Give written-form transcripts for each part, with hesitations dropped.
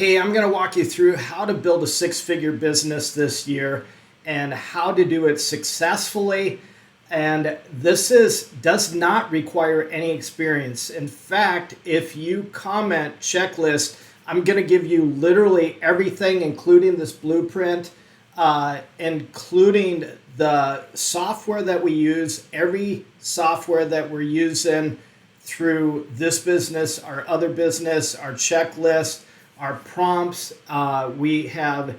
Hey, I'm going to walk you through how to build a six-figure business this year and how to do it successfully. And does not require any experience. In fact, if you comment checklist, I'm going to give you literally everything, including this blueprint, including the software that we use, every software that we're using through this business, our other business, our checklist, our prompts. We have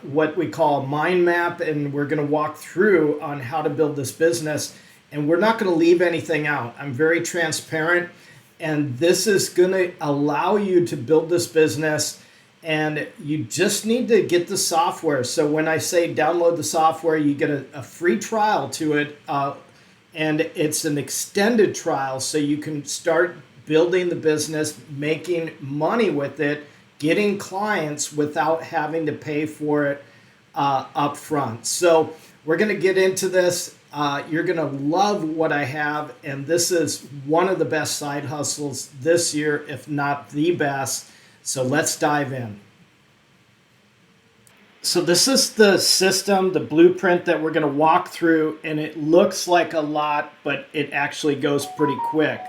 what we call a mind map, and we're going to walk through on how to build this business. And we're not going to leave anything out. I'm very transparent, and this is going to allow you to build this business. And you just need to get the software. So when I say download the software, you get a free trial to it. And it's an extended trial, so you can start building the business, making money with it, getting clients without having to pay for it up front. So we're going to get into this. You're going to love what I have, and this is one of the best side hustles this year, if not the best. So let's dive in. So this is the system, the blueprint that we're going to walk through, and it looks like a lot, but it actually goes pretty quick.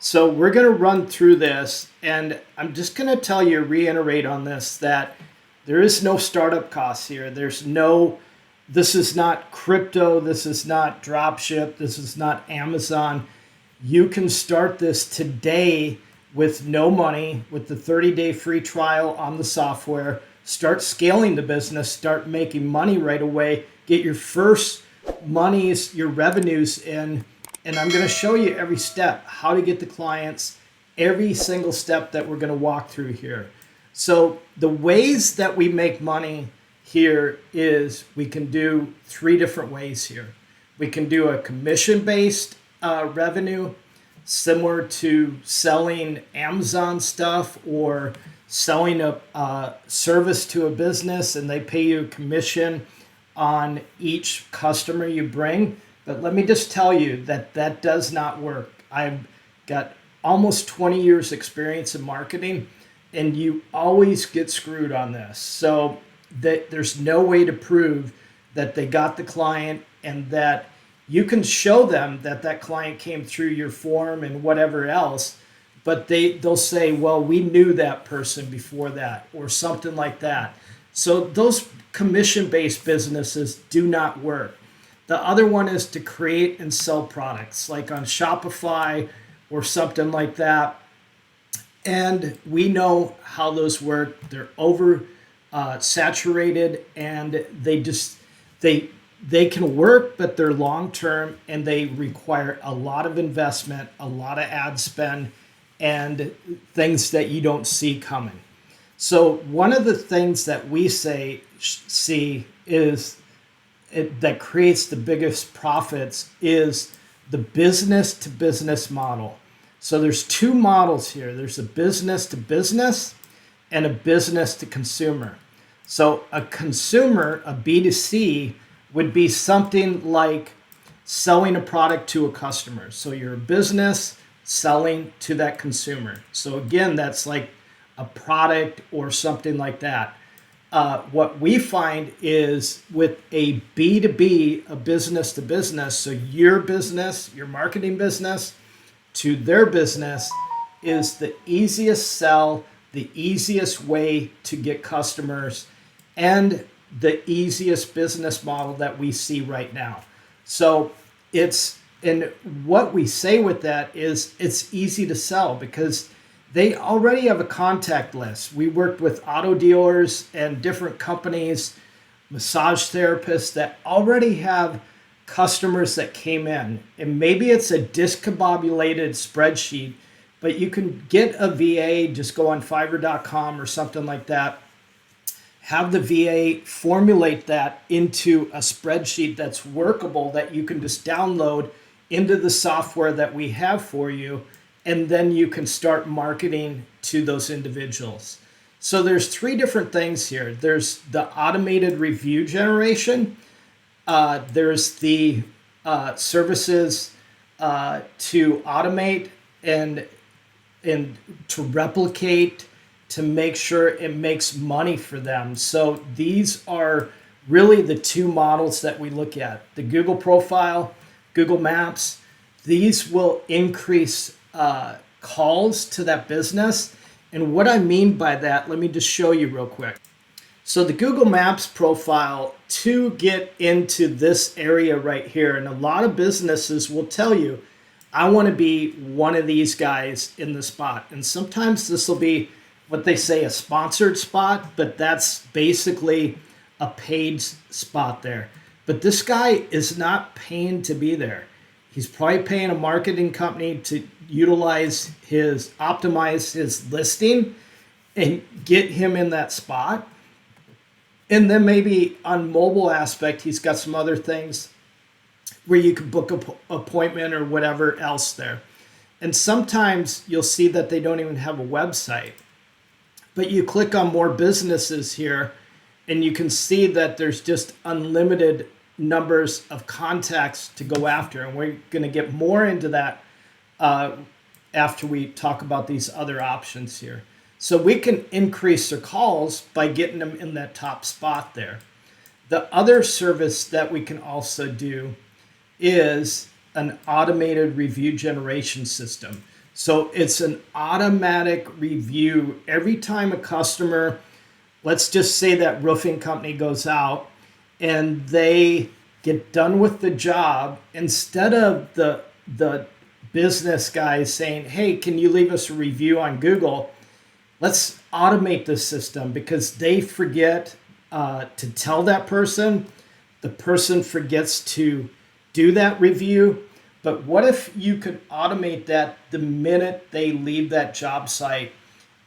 So we're going to run through this, and I'm just going to reiterate on this, that there is no startup costs here. This is not crypto, this is not dropship, this is not Amazon. You can start this today with no money, with the 30-day free trial on the software. Start scaling the business, start making money right away, get your first monies, your revenues in, and I'm going to show you every step, how to get the clients, every single step that we're going to walk through here. So the ways that we make money here is we can do three different ways here. We can do a commission-based revenue, similar to selling Amazon stuff or selling a service to a business, and they pay you a commission on each customer you bring. But let me just tell you that does not work. I've got almost 20 years experience in marketing, and you always get screwed on this. So there's no way to prove that they got the client, and that you can show them that client came through your form and whatever else, but they'll say, well, we knew that person before that, or something like that. So those commission-based businesses do not work. The other one is to create and sell products, like on Shopify or something like that. And we know how those work. They're over saturated, and they can work, but they're long term, and they require a lot of investment, a lot of ad spend, and things that you don't see coming. So one of the things that we see is that creates the biggest profits is the business to business model. So there's two models here. There's a business to business and a business to consumer. So a consumer, a B2C, would be something like selling a product to a customer. So you're a business selling to that consumer. So again, that's like a product or something like that. What we find is with a B2B, a business to business, so your business, your marketing business to their business is the easiest sell, the easiest way to get customers, and the easiest business model that we see right now. So and what we say with that is it's easy to sell because they already have a contact list. We worked with auto dealers and different companies, massage therapists that already have customers that came in. And maybe it's a discombobulated spreadsheet, but you can get a VA, just go on Fiverr.com or something like that, have the VA formulate that into a spreadsheet that's workable, that you can just download into the software that we have for you, and then you can start marketing to those individuals. So there's three different things here. There's the automated review generation. There's the services to automate and to replicate to make sure it makes money for them. So these are really the two models that we look at. The Google profile, Google Maps, these will increase calls to that business. And what I mean by that, let me just show you real quick. So the Google Maps profile, to get into this area right here, and a lot of businesses will tell you, I want to be one of these guys in the spot. And sometimes this will be what they say a sponsored spot, but that's basically a paid spot there. But this guy is not paying to be there. He's probably paying a marketing company to optimize his listing and get him in that spot. And then maybe on mobile aspect, he's got some other things where you can book an appointment or whatever else there. And sometimes you'll see that they don't even have a website. But you click on more businesses here and you can see that there's just unlimited numbers of contacts to go after. And we're going to get more into that after we talk about these other options here. So we can increase their calls by getting them in that top spot there. The other service that we can also do is an automated review generation system. So it's an automatic review every time a customer, let's just say that roofing company goes out and they get done with the job, instead of the business guys saying, hey, can you leave us a review on Google? Let's automate this system, because they forget to tell that person. The person forgets to do that review. But what if you could automate that the minute they leave that job site,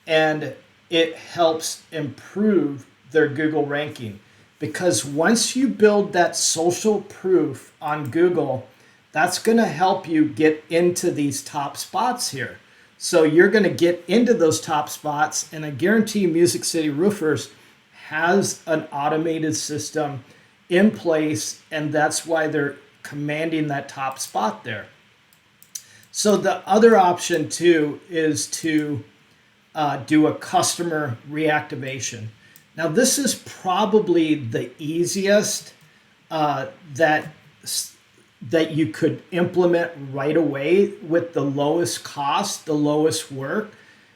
and it helps improve their Google ranking? Because once you build that social proof on Google, that's going to help you get into these top spots here. So you're going to get into those top spots, and I guarantee you Music City Roofers has an automated system in place, and that's why they're commanding that top spot there. So the other option too is to do a customer reactivation. Now this is probably the easiest that you could implement right away with the lowest cost, the lowest work,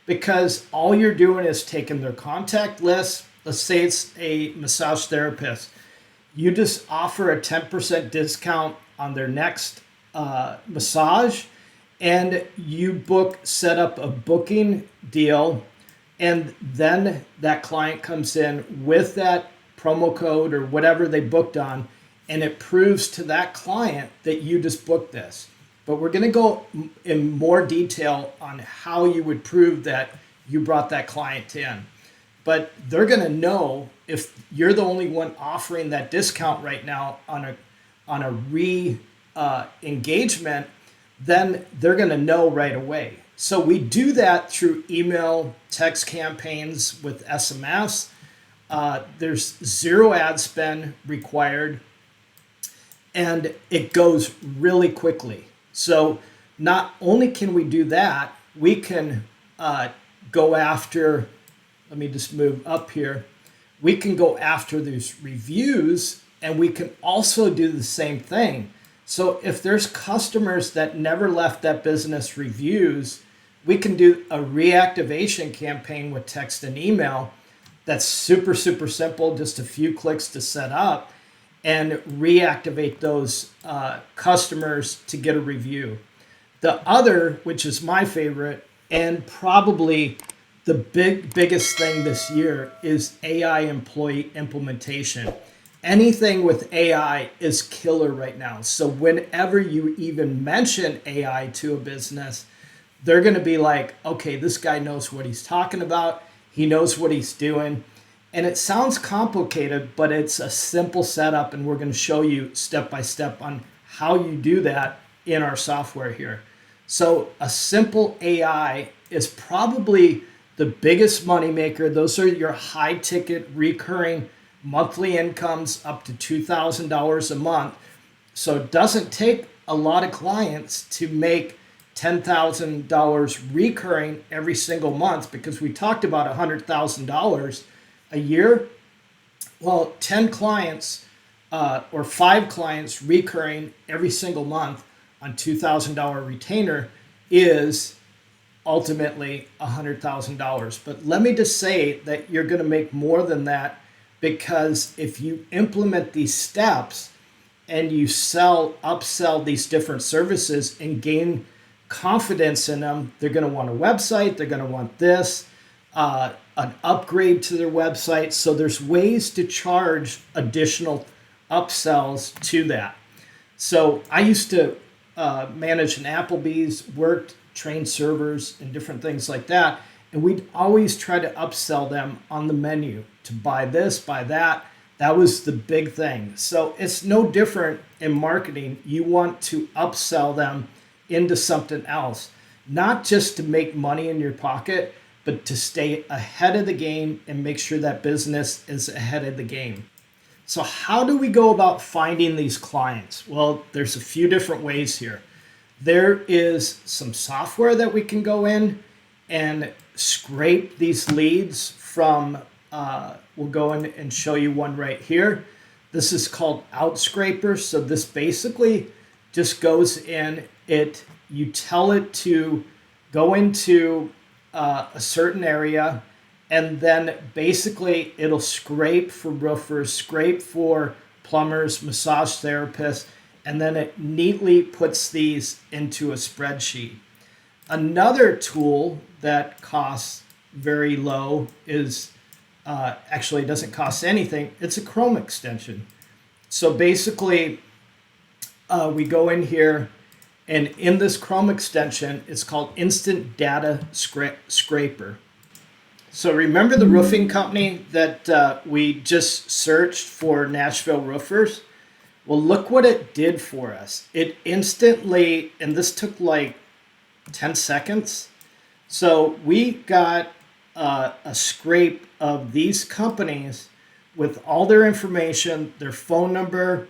because all you're doing is taking their contact list. Let's say it's a massage therapist. You just offer a 10% discount on their next massage, and you set up a booking deal, and then that client comes in with that promo code or whatever they booked on, and it proves to that client that you just booked this. But we're going to go in more detail on how you would prove that you brought that client in. But they're going to know if you're the only one offering that discount right now on a re-engagement, then they're going to know right away. So we do that through email, text campaigns with SMS. There's zero ad spend required, and it goes really quickly. So not only can we do that, we can go after, let me just move up here. We can go after these reviews, and we can also do the same thing. So if there's customers that never left that business reviews, we can do a reactivation campaign with text and email. That's super, super simple, just a few clicks to set up, and reactivate those customers to get a review. The other, which is my favorite, and probably the biggest thing this year, is AI employee implementation. Anything with AI is killer right now. So whenever you even mention AI to a business, they're going to be like, okay, this guy knows what he's talking about. He knows what he's doing. And it sounds complicated, but it's a simple setup, and we're going to show you step by step on how you do that in our software here. So a simple AI is probably the biggest moneymaker. Those are your high ticket recurring monthly incomes up to $2,000 a month. So it doesn't take a lot of clients to make $10,000 recurring every single month, because we talked about $100,000 a year. Well, 10 clients or 5 clients recurring every single month on $2,000 retainer is ultimately $100,000. But let me just say that you're going to make more than that, because if you implement these steps and you upsell these different services and gain confidence in them, they're going to want a website, they're going to want this, an upgrade to their website. So there's ways to charge additional upsells to that. So I used to manage an Applebee's, trained servers and different things like that. And we'd always try to upsell them on the menu to buy this, buy that. That was the big thing. So it's no different in marketing. You want to upsell them into something else, not just to make money in your pocket, but to stay ahead of the game and make sure that business is ahead of the game. So how do we go about finding these clients? Well, there's a few different ways here. There is some software that we can go in and scrape these leads from. We'll go in and show you one right here. This is called Outscraper. So this basically just goes in. You tell it to go into a certain area, and then basically it'll scrape for roofers, scrape for plumbers, massage therapists, and then it neatly puts these into a spreadsheet. Another tool that costs very low is actually it doesn't cost anything. It's a Chrome extension. So basically we go in here, and in this Chrome extension, it's called Instant Data Scraper. So remember the roofing company that we just searched for Nashville roofers? Well, look what it did for us. It instantly, and this took like 10 seconds. So we got a scrape of these companies with all their information, their phone number,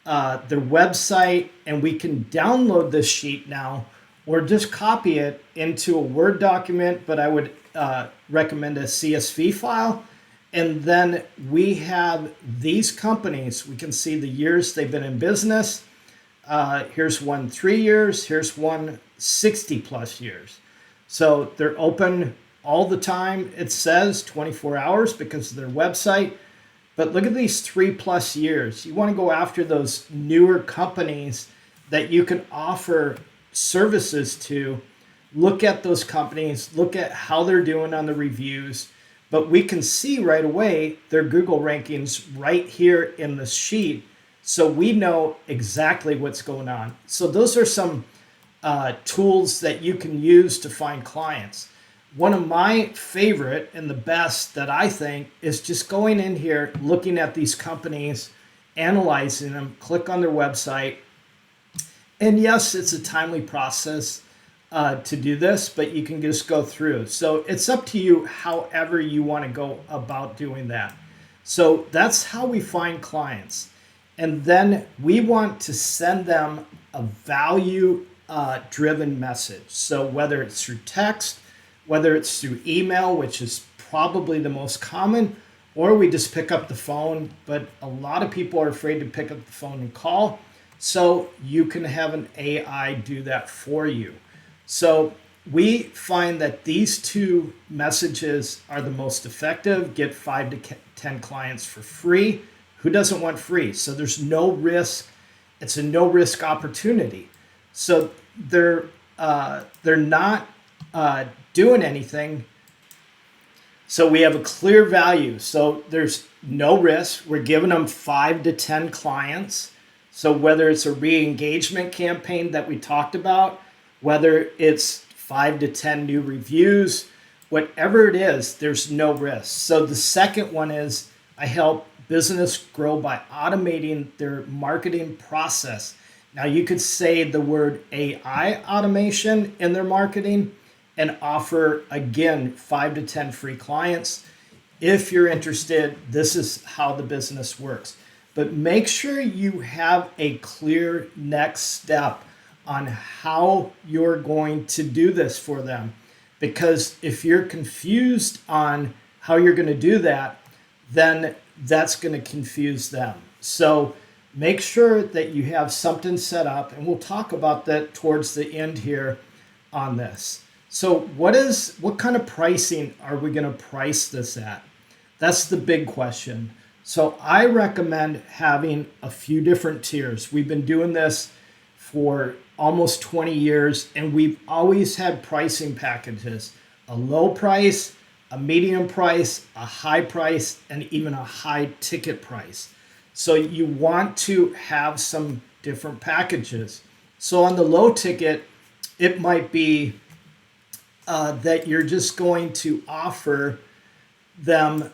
their website, and we can download this sheet now or just copy it into a Word document, but I would recommend a CSV file. And then we have these companies. We can see the years they've been in business. Here's one 3 years. Here's one 60 plus years. So they're open all the time. It says 24 hours because of their website. But look at these 3+ years. You want to go after those newer companies that you can offer services to. Look at those companies. Look at how they're doing on the reviews. But we can see right away their Google rankings right here in the sheet. So we know exactly what's going on. So those are some tools that you can use to find clients. One of my favorite and the best that I think is just going in here, looking at these companies, analyzing them, click on their website. And yes, it's a timely process to do this, but you can just go through. So it's up to you however you want to go about doing that. So that's how we find clients. And then we want to send them a value driven message. So whether it's through text, whether it's through email, which is probably the most common, or we just pick up the phone, but a lot of people are afraid to pick up the phone and call. So you can have an AI do that for you. So we find that these two messages are the most effective. Get 5 to 10 clients for free. Who doesn't want free? So there's no risk. It's a no risk opportunity. So they're not doing anything. So we have a clear value. So there's no risk. We're giving them 5 to 10 clients. So whether it's a re-engagement campaign that we talked about, whether it's 5 to 10 new reviews, whatever it is, there's no risk. So the second one is I help business grow by automating their marketing process. Now you could say the word AI automation in their marketing and offer, again, 5 to 10 free clients. If you're interested, this is how the business works. But make sure you have a clear next step on how you're going to do this for them. Because if you're confused on how you're going to do that, then that's going to confuse them. So make sure that you have something set up, and we'll talk about that towards the end here on this. So what kind of pricing are we going to price this at? That's the big question. So I recommend having a few different tiers. We've been doing this for almost 20 years, and we've always had pricing packages: a low price, a medium price, a high price, and even a high ticket price. So you want to have some different packages. So on the low ticket, it might be that you're just going to offer them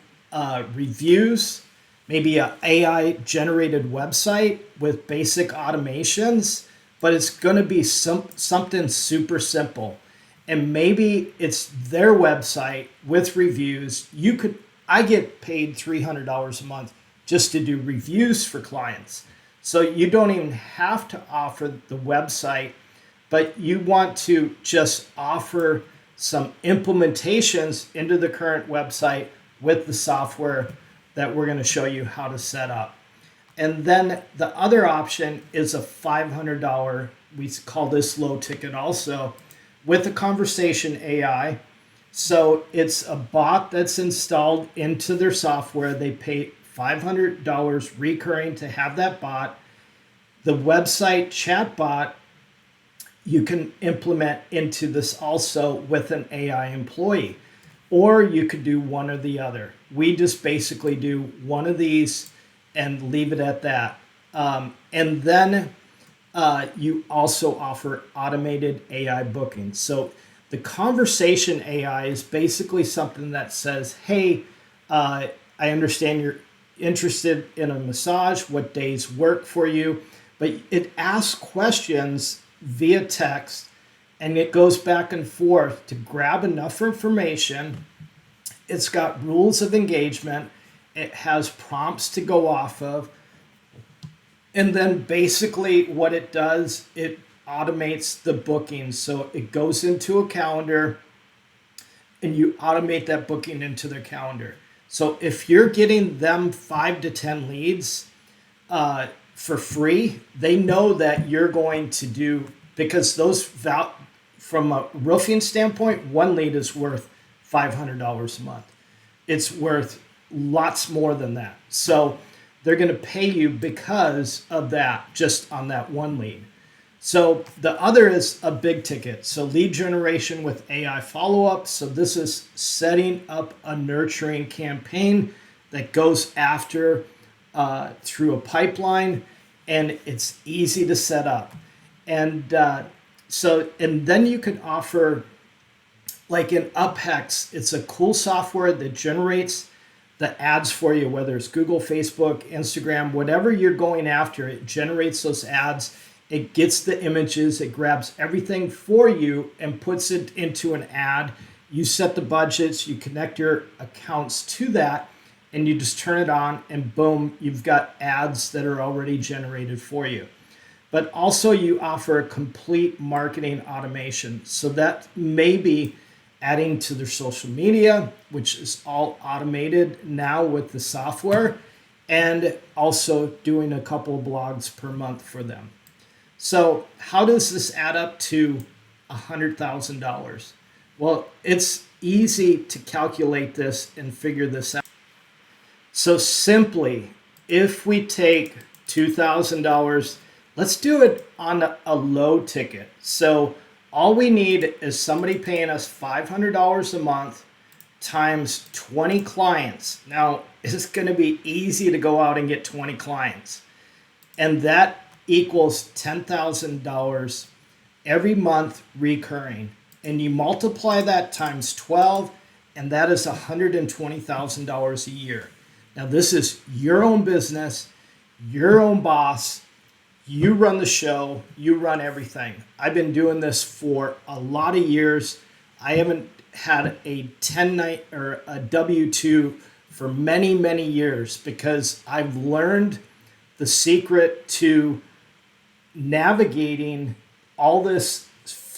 reviews, maybe an AI generated website with basic automations, but it's going to be something super simple. And maybe it's their website with reviews. I get paid $300 a month just to do reviews for clients. So you don't even have to offer the website, but you want to just offer some implementations into the current website with the software that we're going to show you how to set up. And then the other option is a $500, we call this low ticket also, with a conversation AI. So it's a bot that's installed into their software. They pay $500 recurring to have that bot. The website chat bot you can implement into this also with an AI employee, or you could do one or the other. We just basically do one of these and leave it at that. And then you also offer automated AI bookings. So the conversation AI is basically something that says, hey, I understand you're interested in a massage. What days work for you? But it asks questions via text, and it goes back and forth to grab enough information. It's got rules of engagement. It has prompts to go off of. And then basically what it does, it automates the bookings. So it goes into a calendar and you automate that booking into their calendar. So if you're getting them 5 to 10 leads for free, they know that you're going to do, because those from a roofing standpoint, one lead is worth $500 a month. It's worth lots more than that. So they're going to pay you because of that, just on that one lead. So the other is a big ticket. So lead generation with AI follow-up. So this is setting up a nurturing campaign that goes after through a pipeline, and it's easy to set up. And and then you can offer, like in UpHex, it's a cool software that generates the ads for you, whether it's Google, Facebook, Instagram, whatever you're going after, it generates those ads. It gets the images, it grabs everything for you and puts it into an ad. You set the budgets, you connect your accounts to that, and you just turn it on, and boom, you've got ads that are already generated for you. But also you offer a complete marketing automation. So that may be adding to their social media, which is all automated now with the software, and also doing a couple of blogs per month for them. So how does this add up to $100,000? Well, it's easy to calculate this and figure this out. So simply, if we take $2,000, let's do it on a low ticket. So all we need is somebody paying us $500 a month times 20 clients. Now, it's going to be easy to go out and get 20 clients. And that equals $10,000 every month recurring. And you multiply that times 12, and that is $120,000 a year. Now, this is your own business, your own boss. You run the show, you run everything. I've been doing this for a lot of years. I haven't had a 10-night or a W-2 for many, many years, because I've learned the secret to navigating all this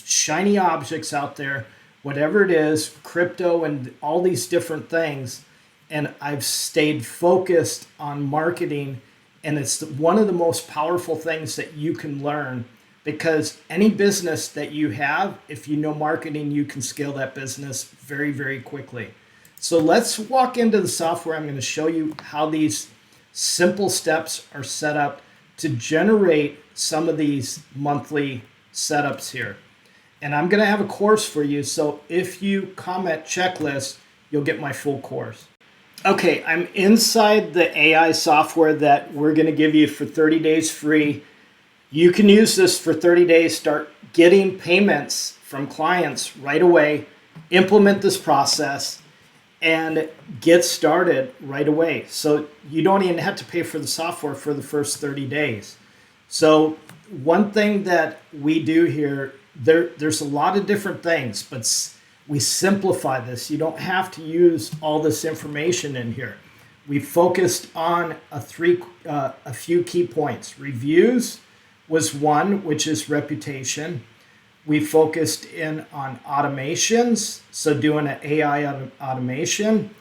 shiny objects out there, whatever it is, crypto and all these different things. And I've stayed focused on marketing. And it's one of the most powerful things that you can learn, because any business that you have, if you know marketing, you can scale that business very, very quickly. So let's walk into the software. I'm going to show you how these simple steps are set up to generate some of these monthly setups here. And I'm going to have a course for you. So if you comment checklist, you'll get my full course. Okay, I'm inside the AI software that we're going to give you for 30 days free. You can use this for 30 days, start getting payments from clients right away, implement this process, and get started right away. So you don't even have to pay for the software for the first 30 days. So one thing that we do here, there's a lot of different things, but we simplify this. You don't have to use all this information in here. We focused on a few key points. Reviews was one, which is reputation. We focused in on automations, so doing an AI automation.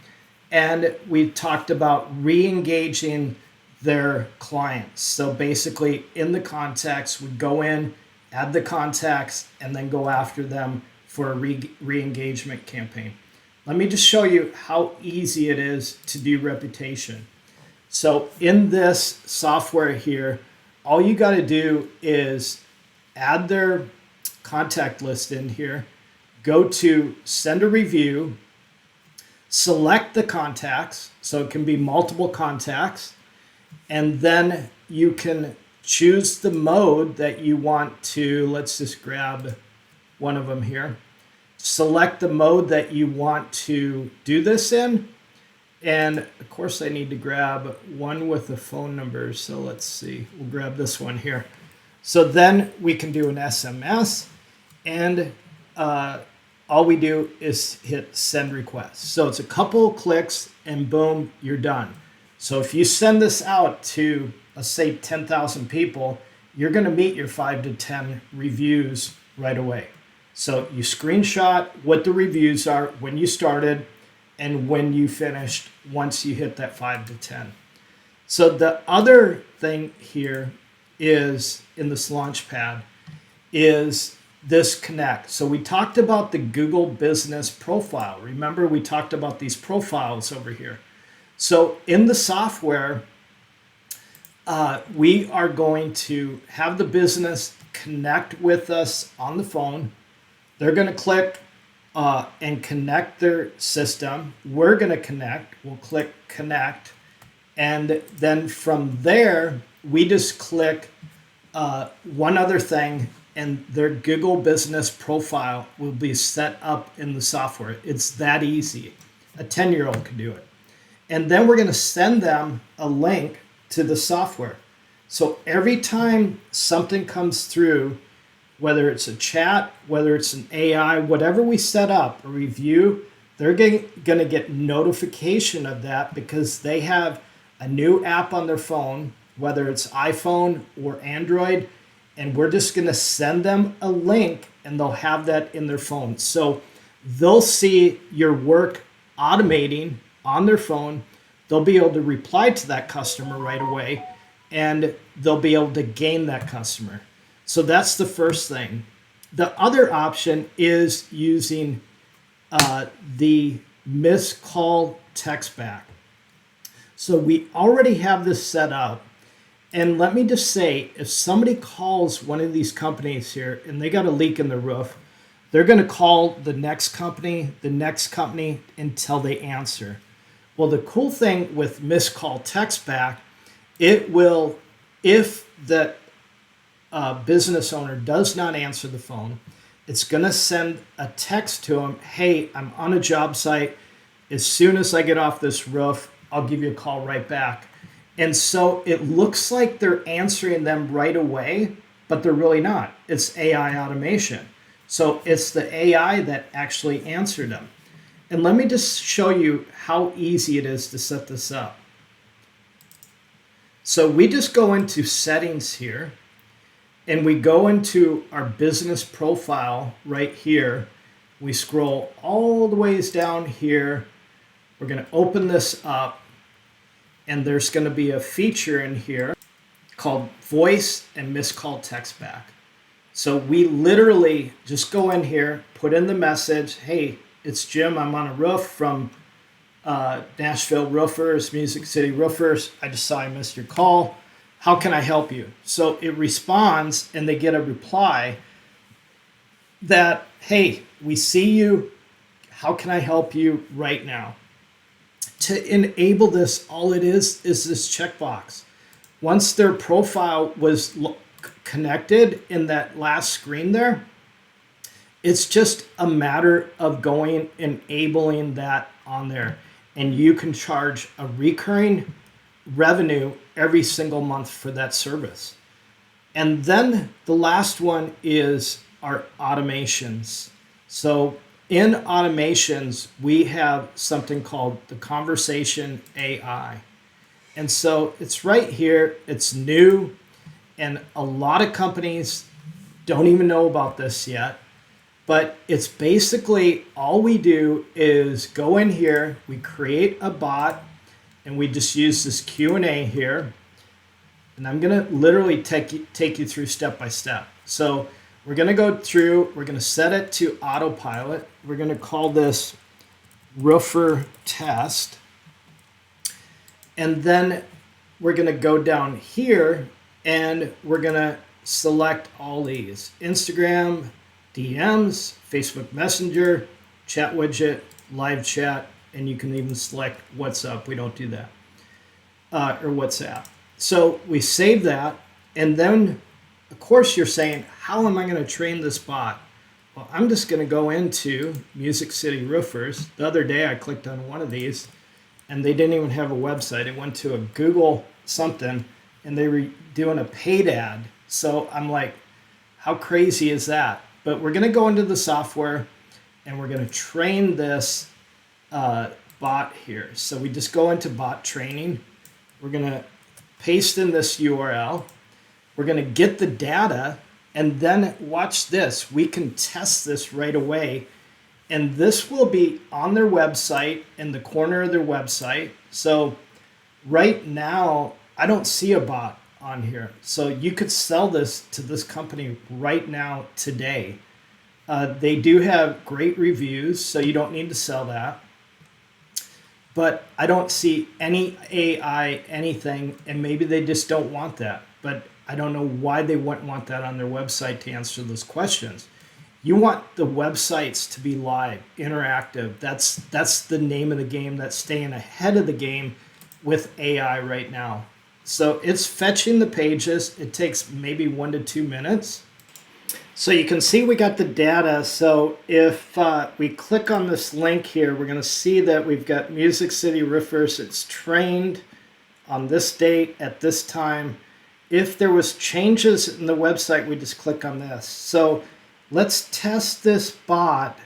And we talked about re-engaging their clients. So basically in the contacts, we go in, add the contacts, and then go after them for a re-engagement campaign. Let me just show you how easy it is to do reputation. So in this software here, all you got to do is add their contact list in here, go to send a review, select the contacts, so it can be multiple contacts, and then you can choose the mode that you want to. Let's just grab one of them here. Select the mode that you want to do this in. And of course I need to grab one with the phone number. So let's see, we'll grab this one here. So then we can do an SMS, and all we do is hit send request. So it's a couple clicks and boom, you're done. So if you send this out to, let's say 10,000 people, you're going to meet your 5 to 10 reviews right away. So you screenshot what the reviews are when you started and when you finished once you hit that 5 to 10. So the other thing here is in this Launchpad is this connect. So we talked about the Google Business Profile. Remember, we talked about these profiles over here. So in the software, we are going to have the business connect with us on the phone. They're going to click and connect their system. We're going to connect. We'll click connect. And then from there, we just click one other thing, and their Google Business Profile will be set up in the software. It's that easy. A 10-year-old can do it. And then we're going to send them a link to the software. So every time something comes through, whether it's a chat, whether it's an AI, whatever we set up, a review, they're going to get notification of that because they have a new app on their phone, whether it's iPhone or Android, and we're just going to send them a link and they'll have that in their phone. So they'll see your work automating on their phone. They'll be able to reply to that customer right away, and they'll be able to gain that customer. So that's the first thing. The other option is using the missed call text back. So we already have this set up. And let me just say, if somebody calls one of these companies here and they got a leak in the roof, they're going to call the next company until they answer. Well, the cool thing with missed call text back, it will, if the business owner does not answer the phone, it's going to send a text to them. Hey, I'm on a job site. As soon as I get off this roof, I'll give you a call right back. And so it looks like they're answering them right away, but they're really not. It's AI automation. So it's the AI that actually answered them. And let me just show you how easy it is to set this up. So we just go into settings here, and we go into our business profile right here. We scroll all the ways down here. We're going to open this up, and there's going to be a feature in here called voice and missed call text back. So we literally just go in here, put in the message, hey, it's Jim, I'm on a roof from Nashville Roofers, Music City Roofers. I just saw I missed your call. How can I help you? So it responds, and they get a reply that, hey, we see you. How can I help you right now? To enable this, all it is this checkbox. Once their profile was connected in that last screen there, it's just a matter of going, enabling that on there. And you can charge a recurring revenue every single month for that service. And then the last one is our automations. So in automations, we have something called the conversation AI. And so it's right here, it's new, and a lot of companies don't even know about this yet. But it's basically all we do is go in here, we create a bot, and we just use this Q&A here. And I'm going to literally take you through step by step. So we're going to go through, we're going to set it to autopilot. We're going to call this roofer test. And then we're going to go down here and we're going to select all these: Instagram, DMs, Facebook Messenger, chat widget, live chat, and you can even select WhatsApp. We don't do that, or WhatsApp. So we save that, and then, of course, you're saying, how am I going to train this bot? Well, I'm just going to go into Music City Roofers. The other day I clicked on one of these, and they didn't even have a website. It went to a Google something, and they were doing a paid ad. So I'm like, how crazy is that? But we're going to go into the software, and we're going to train this bot here. So we just go into bot training. We're going to paste in this URL. We're going to get the data, and then watch this. We can test this right away, and this will be on their website, in the corner of their website. So right now, I don't see a bot on here. So you could sell this to this company right now, today. They do have great reviews, so you don't need to sell that. But I don't see any AI, anything, and maybe they just don't want that. But I don't know why they wouldn't want that on their website to answer those questions. You want the websites to be live, interactive. That's the name of the game. That's staying ahead of the game with AI right now. So it's fetching the pages. It takes maybe 1 to 2 minutes. So you can see we got the data. So if we click on this link here, we're going to see that we've got Music City Roofers. It's trained on this date at this time. If there was changes in the website, we just click on this. So let's test this bot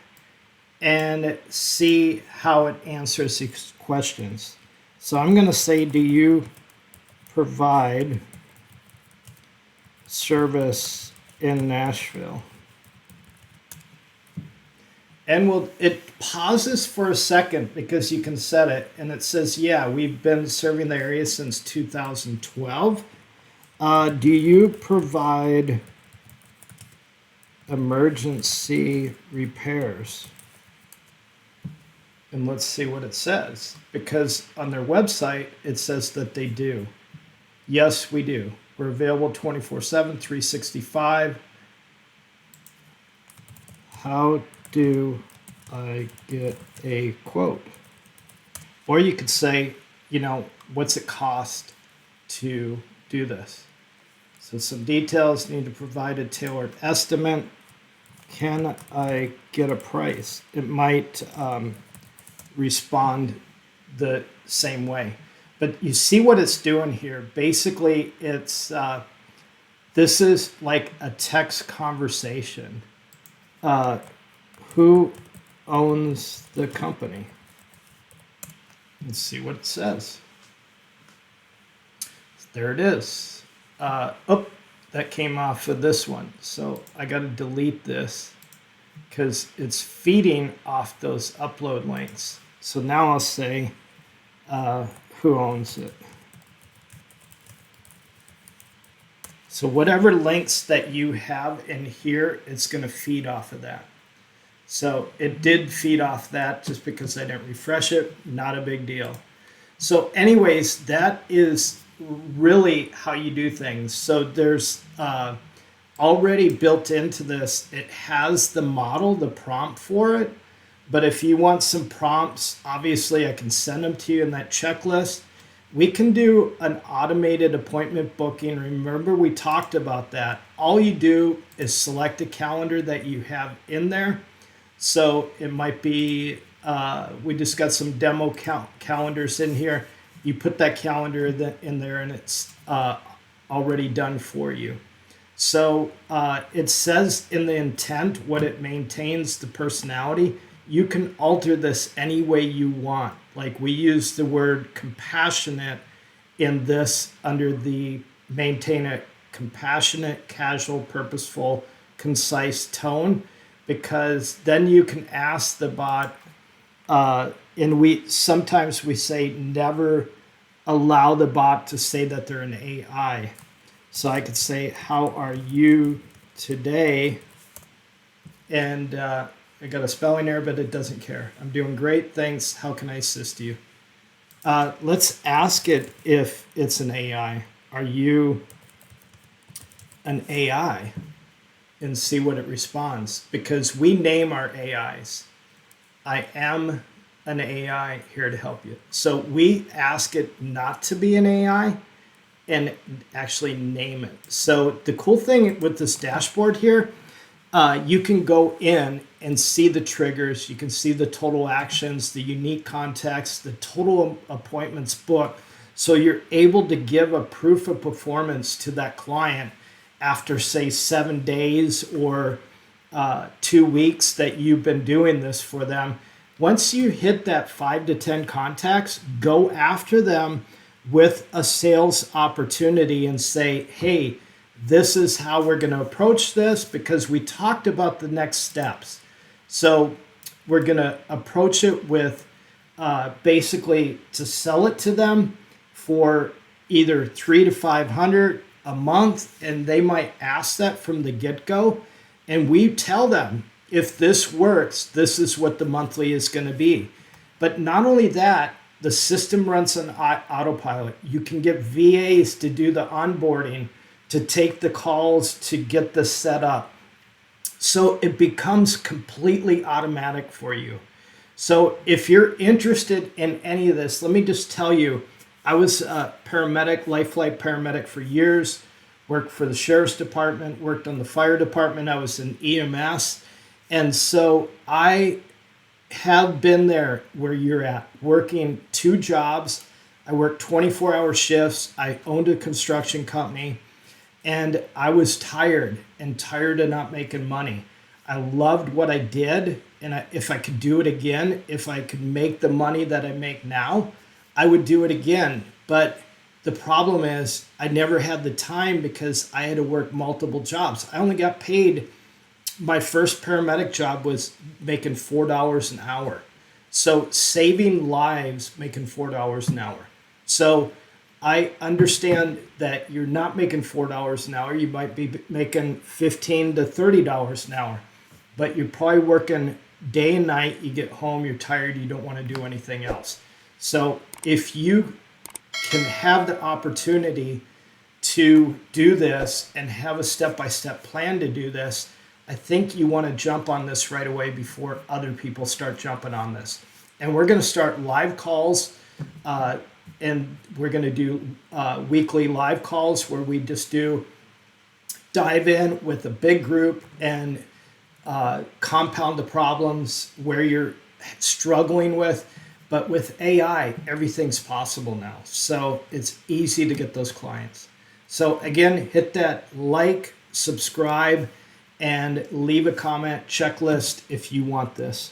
and see how it answers these questions. So I'm going to say, do you provide service in Nashville? And it pauses for a second because you can set it, and it says, yeah, we've been serving the area since 2012. Do you provide emergency repairs? And let's see what it says, because on their website it says that they do. Yes, we do. We're available 24/7, 365. How do I get a quote? Or you could say, what's it cost to do this? So some details: need to provide a tailored estimate. Can I get a price? It might respond the same way. But you see what it's doing here. Basically, it's this is like a text conversation. Who owns the company? Let's see what it says. There it is. that came off of this one. So I got to delete this because it's feeding off those upload links. So now I'll say, who owns it? So whatever links that you have in here, it's going to feed off of that. So it did feed off that just because I didn't refresh it. Not a big deal. So anyways, that is really how you do things. So there's already built into this, it has the model, the prompt for it. But if you want some prompts, obviously I can send them to you in that checklist. We can do an automated appointment booking. Remember, we talked about that. All you do is select a calendar that you have in there. So it might be, we just got some demo calendars in here. You put that calendar in there and it's already done for you. So it says in the intent what it maintains, the personality. You can alter this any way you want. Like we use the word compassionate in this under the maintain a compassionate, casual, purposeful, concise tone, because then you can ask the bot, and sometimes we say never allow the bot to say that they're an AI. So I could say, how are you today? And I got a spelling error, but it doesn't care. I'm doing great, thanks. How can I assist you? Let's ask it if it's an AI. Are you an AI? And see what it responds. Because we name our AIs. I am an AI here to help you. So we ask it not to be an AI and actually name it. So the cool thing with this dashboard here, you can go in and see the triggers. You can see the total actions, the unique context, the total appointments booked. So you're able to give a proof of performance to that client after, say, 7 days or 2 weeks that you've been doing this for them. Once you hit that 5 to 10 contacts, go after them with a sales opportunity and say, hey, this is how we're going to approach this, because we talked about the next steps. So we're going to approach it with basically to sell it to them for either 300 to 500 a month, and they might ask that from the get-go. And we tell them, if this works, this is what the monthly is going to be. But not only that, the system runs on autopilot. You can get VAs to do the onboarding, to take the calls, to get this set up. So it becomes completely automatic for you. So if you're interested in any of this, let me just tell you, I was a paramedic, life flight paramedic for years, worked for the sheriff's department, worked on the fire department. I was in EMS. And so I have been there where you're at, working 2 jobs. I worked 24-hour shifts. I owned a construction company, and I was tired of not making money. I loved what I did, and if I could do it again, if I could make the money that I make now, I would do it again. But the problem is I never had the time because I had to work multiple jobs. I only got paid. My first paramedic job was making $4 an hour. So saving lives, making $4 an hour. So I understand that you're not making $4 an hour. You might be making $15 to $30 an hour, but you're probably working day and night. You get home, you're tired, you don't want to do anything else. So if you can have the opportunity to do this and have a step-by-step plan to do this, I think you want to jump on this right away before other people start jumping on this. And we're going to start live calls, and we're going to do weekly live calls where we just dive in with a big group and compound the problems where you're struggling with. But with AI, everything's possible now. So it's easy to get those clients. So again, hit that like, subscribe, and leave a comment checklist if you want this.